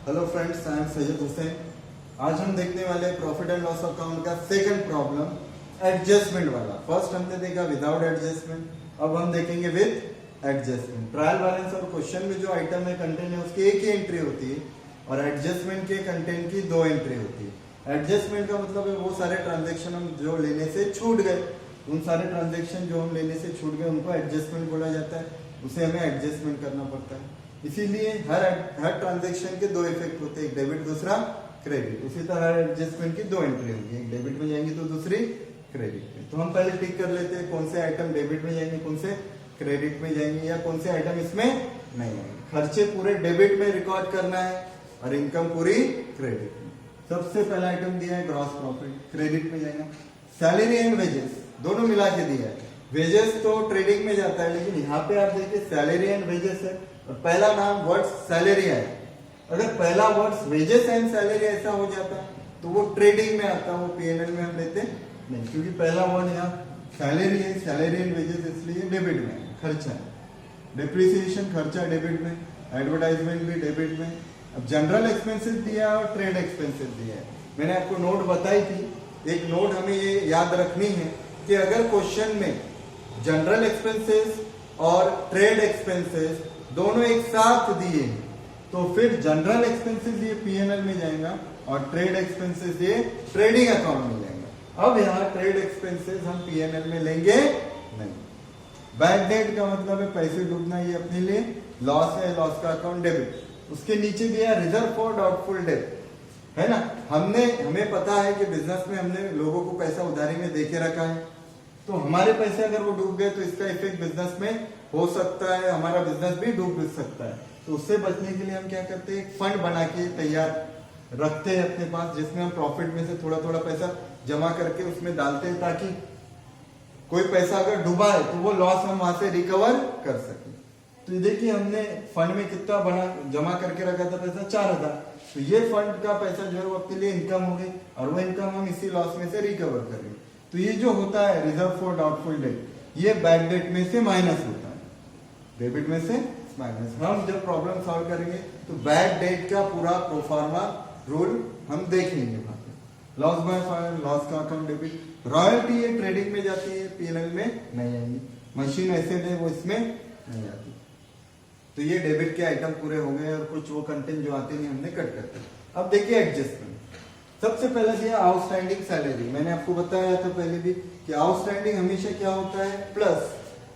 Hello friends, I am Syed Hussain. आज हम देखने वाले प्रॉफिट एंड लॉस अकाउंट का सेकंड प्रॉब्लम, एडजस्टमेंट वाला। फर्स्ट हमने देखा विदाउट एडजस्टमेंट, अब हम देखेंगे विद एडजस्टमेंट। ट्रायल बैलेंस और क्वेश्चन में जो आइटम में कंटेंट है उसकी एक ही एंट्री होती है और एडजस्टमेंट के कंटेंट की दो एंट्री होती है। एडजस्टमेंट का मतलब है वो सारे ट्रांजेक्शन हम जो लेने से छूट गए, उन सारे ट्रांजेक्शन जो हम लेने से छूट गए उनको एडजस्टमेंट बोला जाता है, उसे हमें एडजस्टमेंट करना पड़ता है। इसीलिए हर ट्रांजैक्शन के दो इफेक्ट होते हैं, एक डेबिट दूसरा क्रेडिट। उसी तरह हर एडजस्टमेंट की दो एंट्री होगी, एक डेबिट में जाएंगी तो दूसरी क्रेडिट में। तो हम पहले टिक कर लेते हैं कौन से आइटम डेबिट में जाएंगे, कौन से क्रेडिट में जाएंगे, या कौन से आइटम इसमें नहीं आएंगे। खर्चे पूरे डेबिट में रिकॉर्ड करना है और इनकम पूरी क्रेडिट में। सबसे पहला आइटम दिया है ग्रॉस प्रॉफिट, क्रेडिट में जाएगा। सैलरी एंड वेजेस दोनों मिला के दिया है। वेजेस तो ट्रेडिंग में जाता है, लेकिन यहाँ पे आप देखिए सैलरी एंड वेजेस है और पहला नाम वर्ड सैलरी है। अगर पहला वर्ड वेजेस एंड सैलरी ऐसा हो जाता तो वो ट्रेडिंग में आता, वो पीएनएल में हम लेते नहीं, क्योंकि पहला वर्ड यहाँ सैलरी है, सैलरी एंड वेजेस, इसलिए डेबिट में खर्चा है। डिप्रिसिएशन खर्चा डेबिट में, एडवर्टाइजमेंट भी डेबिट में। अब जनरल एक्सपेंसेस दिया और ट्रेड एक्सपेंसेस दिया है। मैंने आपको नोट बताई थी, एक नोट हमें ये याद रखनी है कि अगर क्वेश्चन में जनरल एक्सपेंसेस और ट्रेड एक्सपेंसेस दोनों एक साथ दिए तो फिर जनरल एक्सपेंसेस ये पीएनएल में जाएगा और ट्रेड एक्सपेंसेस ये ट्रेडिंग अकाउंट में जाएगा। अब यहाँ ट्रेड एक्सपेंसेस हम पीएनएल में लेंगे नहीं। बैक डेट का मतलब है पैसे डूबना, ये अपने लिए लॉस है, लॉस का अकाउंट डेबिट। उसके नीचे दिया रिजर्व फॉर डाउटफुल डेट, है ना। हमें पता है कि बिजनेस में हमने लोगों को पैसा उधारी में देके रखा है, तो हमारे पैसे अगर वो डूब गए तो इसका इफेक्ट बिजनेस में हो सकता है, हमारा बिजनेस भी डूब सकता है। तो उससे बचने के लिए हम क्या करते हैं, एक फंड बना के तैयार रखते हैं अपने पास, जिसमें हम प्रॉफिट में से थोड़ा थोड़ा पैसा जमा करके उसमें डालते हैं, ताकि कोई पैसा अगर डूबा है तो वो लॉस हम वहां से रिकवर कर सके। तो देखिए हमने फंड में कितना बना जमा करके रखा था पैसा, 4000। तो ये फंड का पैसा जो है वो अपने लिए इनकम हो गई और वो इनकम हम इसी लॉस में से रिकवर करेंगे। तो ये जो होता है रिजर्व फॉर डाउटफुल डेट, ये बैक डेट में से माइनस होता है, डेबिट में से माइनस। हम जब प्रॉब्लम सॉल्व करेंगे तो बैक डेट का पूरा प्रोफार्मा रूल हम देख लेंगे वहां पे। लॉस बाय फायर, लॉस का अकाउंट डेबिट। रॉयल्टी ये ट्रेडिंग में जाती है, पीएनएल में नहीं आएगी। मशीन एसेट है वो इसमें नहीं आती। तो ये डेबिट के आइटम पूरे हो गए और कुछ वो कंटेंट जो आते नहीं हमने कट करते। अब देखिए एडजस्टमेंट। सबसे पहले दिया आउटस्टैंडिंग सैलरी। मैंने आपको बताया था पहले भी कि आउटस्टैंडिंग हमेशा क्या होता है, प्लस।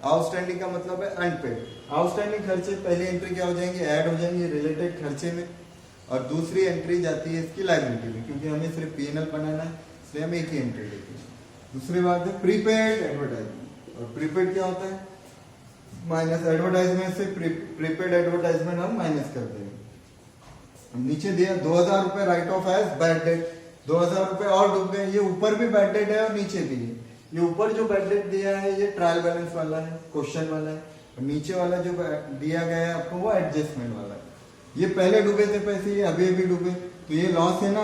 आउटस्टैंडिंग का मतलब है अनपेड। आउटस्टैंडिंग खर्चे पहली एंट्री क्या हो जाएंगे, ऐड हो जाएंगे रिलेटेड खर्चे में, और दूसरी एंट्री जाती है इसकी लायबिलिटी में, क्योंकि हमें सिर्फ पीएनएल बनाना है इसलिए हम एक ही एंट्री लेते हैं। दूसरी बात है प्रीपेड एडवर्टाइजमेंट। और प्रीपेड क्या होता है, माइनस एडवर्टाइजमेंट से प्रीपेड एडवर्टाइजमेंट हम माइनस कर देंगे। नीचे दिया 2000 रुपए write off as bad debt. 2000 रुपए और डूब गए, ये ऊपर भी बैड डेट है और नीचे भी है। ये ऊपर जो बैड डेट दिया है ये ट्रायल बैलेंस वाला है, क्वेश्चन वाला है, और नीचे वाला जो दिया गया है आपको वो एडजस्टमेंट वाला है। ये पहले डूबे थे पैसे, ये अभी अभी डूबे, तो ये लॉस है ना,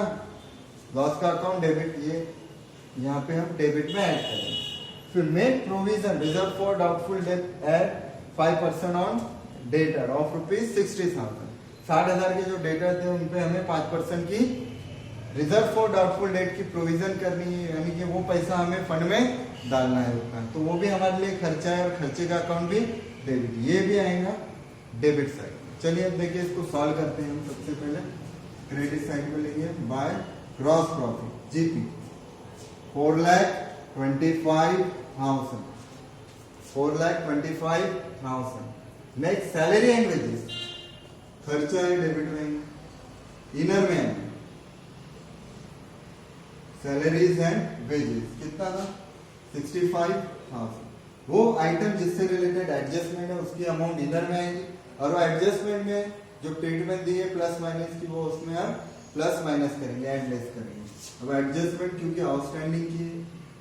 लॉस का अकाउंट डेबिट, ये यहाँ पे हम डेबिट में ऐड करेंगे। फिर make provision reserve for doubtful debt at 5% on debtor of ₹60,000। 60,000 के जो डेटर थे उन पे हमें 5% की रिजर्व फॉर डाउटफुल डेट की प्रोविजन करनी है, यानी कि वो पैसा हमें फंड में डालना है उतना। तो वो भी हमारे लिए खर्चा है और खर्चे का अकाउंट भी डेबिट, ये भी आएगा डेबिट साइड। चलिए अब देखिए इसको सॉल्व करते हैं। हम सबसे पहले क्रेडिट साइड में लेंगे by gross profit GP 4,25,000। 4,25,000। Next salary and wages, खर्चा है डेबिट में, इनर में सैलरीज एंड वेजेस कितना था 65,000। वो आइटम जिससे रिलेटेड एडजस्टमेंट है उसकी अमाउंट इनर में आएगी, और वो एडजस्टमेंट में जो ट्रीटमेंट दी है प्लस माइनस की, वो उसमें हम प्लस माइनस करेंगे, एड लेस करेंगे। अब एडजस्टमेंट क्योंकि आउटस्टैंडिंग की है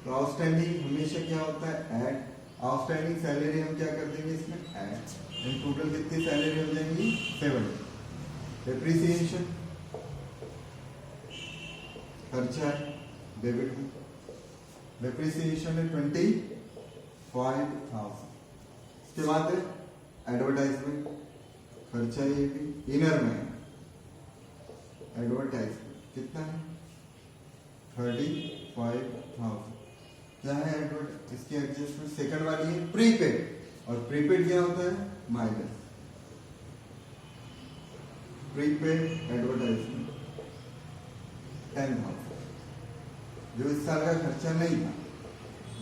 तो आउटस्टैंडिंग हमेशा क्या होता है, ऐड। आउटस्टैंडिंग सैलरी हम क्या कर देंगे इसमें, ऐड। टोटल कितनी सैलरी हो जाएंगी, 70। डेप्रिसिएशन खर्चा है डेबिट में, डेप्रिसिएशन है 25,000। इसके बाद है एडवर्टाइजमेंट खर्चा, ये भी इनर में। एडवर्टाइजमेंट कितना है 35,000। क्या है एडवर्ट इसकी एडजस्टमेंट सेकंड वाली है प्रीपेड और प्रीपेड क्या होता है माइनस प्रीपेड एडवर्टाइजमेंट 10,000 जो इस साल का खर्चा नहीं था,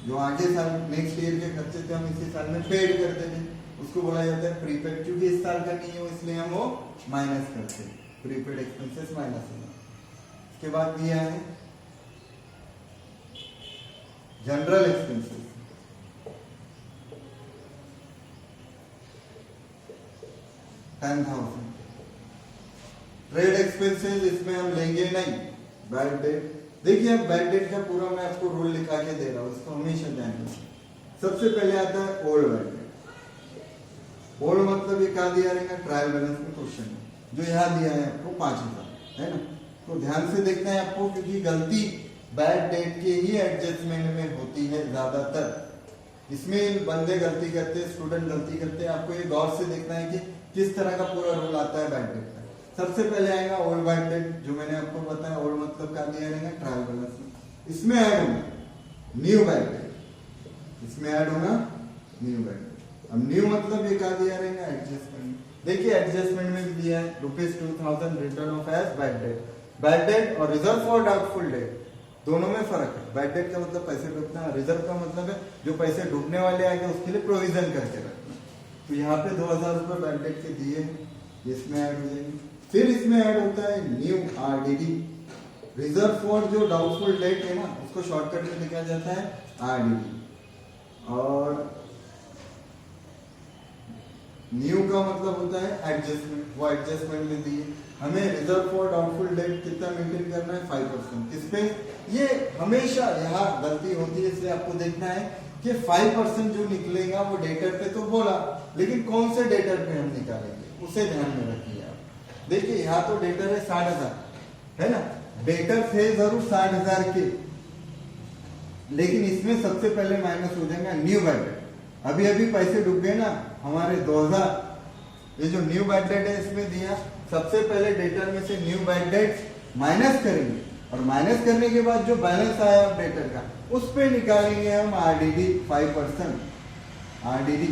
जो आगे साल नेक्स्ट ईयर के खर्चे थे हम इसी साल में पेड करते थे, उसको बोला जाता है प्रीपेड। क्योंकि इस साल का नहीं हो इसलिए हम वो माइनस करते हैं, प्रीपेड एक्सपेंसेस माइनस होगा। इसके बाद दिया है जनरल एक्सपेंसेस, $10,000। ट्रेड एक्सपेंसेस इसमें हम लेंगे नहीं। बैड डेट, देखिए अब बैड डेट का पूरा मैं आपको रूल लिखा के दे रहा हूं, इसको हमेशा ध्यान रखिए। सबसे पहले आता है ओल्ड बैड डेट। ओल्ड मतलब ये कहा दिया रहेगा ट्रायल बैलेंस में क्वेश्चन है, जो यहाँ दिया है आपको 5,000 है ना। तो ध्यान से देखना है आपको, क्योंकि गलती बैड डेट के ही एडजस्टमेंट में होती है ज्यादातर। इसमें बंदे गलती करते हैं, स्टूडेंट गलती करते हैं। आपको ये गौर से देखना है कि किस तरह का पूरा रूल आता है बैड डेट का। सबसे पहले आएगा ओल्ड बैड डेट, जो मैंने आपको बताया ओल्ड मतलब क्या दिया रहेगा ट्रायल बैलेंस में। इसमें ऐड होगा न्यू बैड डेट, इसमें ऐड होगा न्यू बैड डेट। अब न्यू मतलब ये क्या दिया रहेगा एडजस्टमेंट। देखिए एडजस्टमेंट में भी दिया है ₹2,000 written off as bad debt. Bad debt और रिजर्व फॉर डाउटफुल डेट दोनों में फर्क है। बैड डेट का मतलब पैसे डूबना, रिजर्व का मतलब है जो पैसे डूबने वाले आएंगे उसके लिए प्रोविजन करके रखना। तो यहाँ पे 2,000 रुपए बैड डेट के दिए, इसमें ऐड हो जाएंगे। फिर इसमें ऐड होता है न्यू आरडीडी, रिजर्व फॉर जो डाउटफुल डेट है ना, उसको शॉर्टकट में लिखा जाता है आरडीडी। और न्यू का मतलब होता है एडजस्टमेंट, वो एडजस्टमेंट में दिए हमें रिजर्व फॉर डाउटफुल डेट कितना मेंटेन करना है 5%। किस पे? ये हमेशा यहाँ गलती होती है, इसलिए आपको देखना है कि 5% जो निकलेगा वो डेटर पे तो बोला, लेकिन कौन से डेटर पे हम निकालेंगे उसे ध्यान में रखिए आप। देखिए यहाँ तो डेटर है 60,000 है ना, डेटर थे जरूर 60,000 के, लेकिन इसमें सबसे पहले माइनस हो जाएगा न्यू बैड डेट। अभी अभी पैसे डूब गए ना हमारे 2,000, ये जो न्यू बैड डेट है इसमें दिया, सबसे पहले डेटर में से न्यू बैड डेट माइनस करेंगे और माइनस करने के बाद जो बैलेंस आया डेटर का उस पे निकालेंगे हम आरडीडी 5%। आरडीडी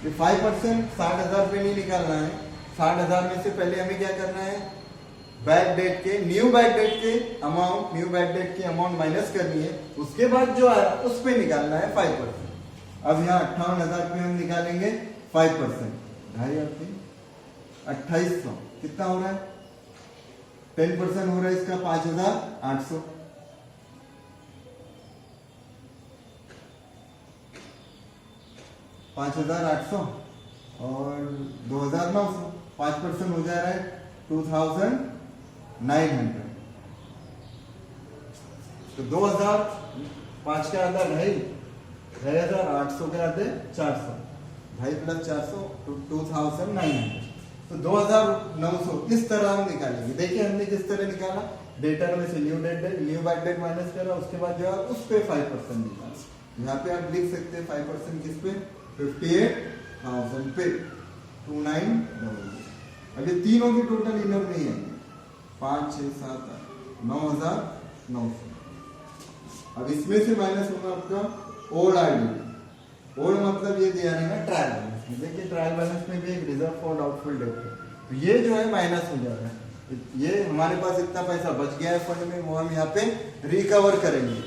ये 5% 60,000 पे नहीं निकालना है। 60,000 में से पहले हमें क्या करना है, बैड डेट के न्यू बैड डेट के अमाउंट, न्यू बैड डेट की अमाउंट माइनस करनी है, उसके बाद जो आया उस पे निकालना है 5%। अब यहाँ 58,000 पे हम निकालेंगे 5%, 2800 कितना हो रहा है, 10% हो रहा है इसका 5,800। 5,800 और 2,900, 5% हो जा रहा है 2,900। तो 2,005 के आधा 2,500 के आधे 400, 2,500 प्लस 400 तो 2,900। तो 2,900 इस तरह हम निकालेंगे। देखिए हमने किस तरह निकाला, डेटर में से न्यू बैड डेट माइनस करा, उसके बाद जो है उस पे 5% निकाला। यहाँ पे आप लिख सकते हैं 5% किस पे, 58,000 पे 2900। अब ये तीनों की टोटल इनर नहीं है, 5, 6, 7, 8, 9,900। अब इसमें से माइनस होगा आपका ओल्ड आरडीडी। ओल्ड मतलब ये दिया रहेगा ट्रायल बैलेंस में। देखिए ट्रायल बैलेंस में भी एक रिजर्व फॉर डाउटफुल डेट है, तो ये जो है माइनस हो जा रहा है। ये हमारे पास इतना पैसा बच गया है फंड में, वो हम यहाँ पे रिकवर करेंगे।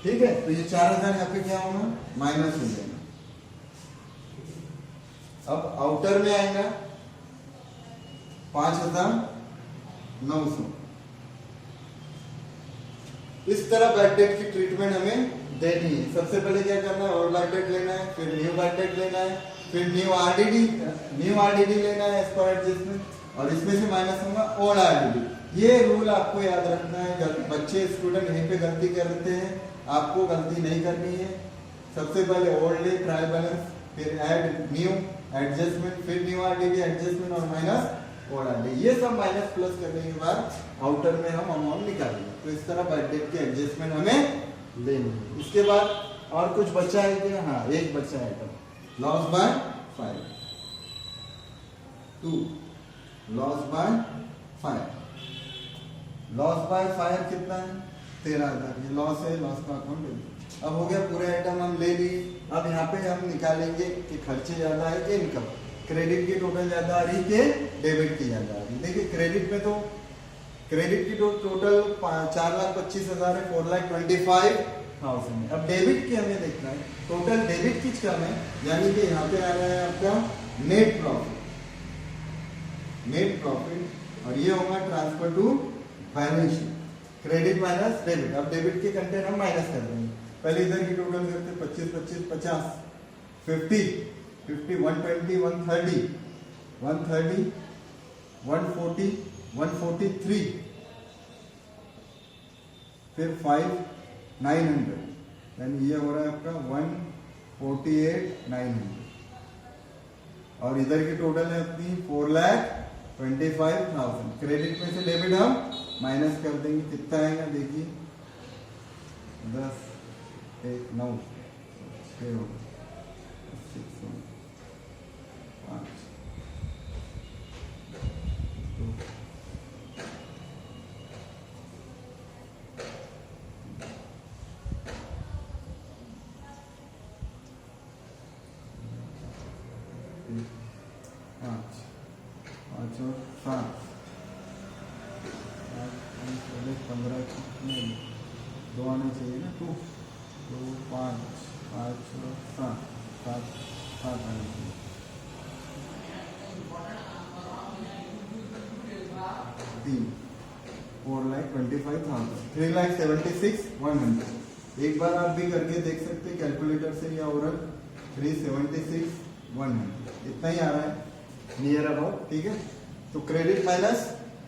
ठीक है, तो ये 4,000 यहाँ पे क्या होगा, माइनस हो जाएगा। अब आउटर में आएगा 5,900। इस तरह बैड डेट की ट्रीटमेंट हमें देनी है। सबसे पहले क्या करना है, ओल्ड बैड डेट लेना है, फिर न्यू बैड डेट लेना है, फिर न्यू आरडीडी लेना है एज पर एडजस्टमेंट, और इसमें से माइनस होगा ओल्ड आरडीडी। ये रूल आपको याद रखना है। बच्चे स्टूडेंट यहीं पे गलती करते हैं, आपको गलती नहीं करनी है। सबसे पहले ओल्ड ले ट्रायल बैलेंस, फिर ऐड न्यू एडजस्टमेंट, फिर न्यू आरडीडी एडजस्टमेंट और माइनस ओल्ड आरडीडी। ये सब माइनस प्लस करने के बाद आउटर में हम अमाउंट निकालेंगे। तो इस तरह बैड डेट की एडजस्टमेंट हमें लेनी है। इसके बाद और कुछ बचा है क्या, हाँ एक बचा है item, loss by 5, 2 loss by 5। Loss by fire कितना है 13,000, ये लॉस है, लॉस का अकाउंट ले लो। अब हो गया पूरे आइटम हम ले लिए। अब यहाँ पे हम निकालेंगे कि खर्चे ज्यादा है कि इनकम, क्रेडिट की टोटल ज्यादा आ रही कि डेबिट की ज्यादा आ रही। देखिए क्रेडिट में तो क्रेडिट की टोटल 4,25,000 है, 4,25,000 है। अब डेबिट की हमें देखना है, टोटल डेबिट की कम है, यानी कि यहाँ पे आ रहा है आपका नेट प्रॉफिट, नेट प्रॉफिट, और ये होगा transfer to balance sheet, credit minus debit. अब डेबिट के कंटेंट हम माइनस कर देंगे। पहले इधर की टोटल करते 25, 25, 50, 50, 50, 120, 130, 130, 140, 143, फिर 5, 900, यानी ये हो रहा है आपका 148, 900। और इधर की टोटल है अपनी 4,25,000। क्रेडिट में से डेबिट हम माइनस कर देंगे, कितना आएगा देखिए 10, 1, 9, 6, 5, 2, 5, 5 और 7, 15, नहीं 2 आना चाहिए ना, 2, 5, 5 और 7, 7 आना चाहिए। 3, 4,25,000, 3,76,100। एक बार आप भी करके देख सकते हैं कैलकुलेटर से या ओरल, 376,100 इतना ही आ रहा है नियर अबाउट, ठीक है। तो क्रेडिट माइनस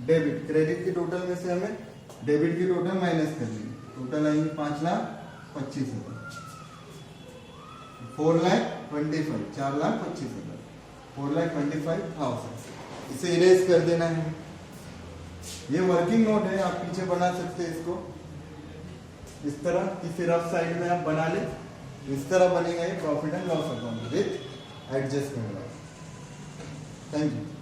डेबिट, क्रेडिट की टोटल में से हमें डेबिट की टोटल माइनस करनी है, टोटल आएंगे 5,25,000, 4,25,000, 4,25,000, 4,25,000, इसे इरेज कर देना है। ये वर्किंग नोट है, आप पीछे बना सकते हैं इसको इस तरह, किसी रफ साइड में आप बना ले, इस तरह बनेगा ये profit and loss account with adjustment loss. Thank you.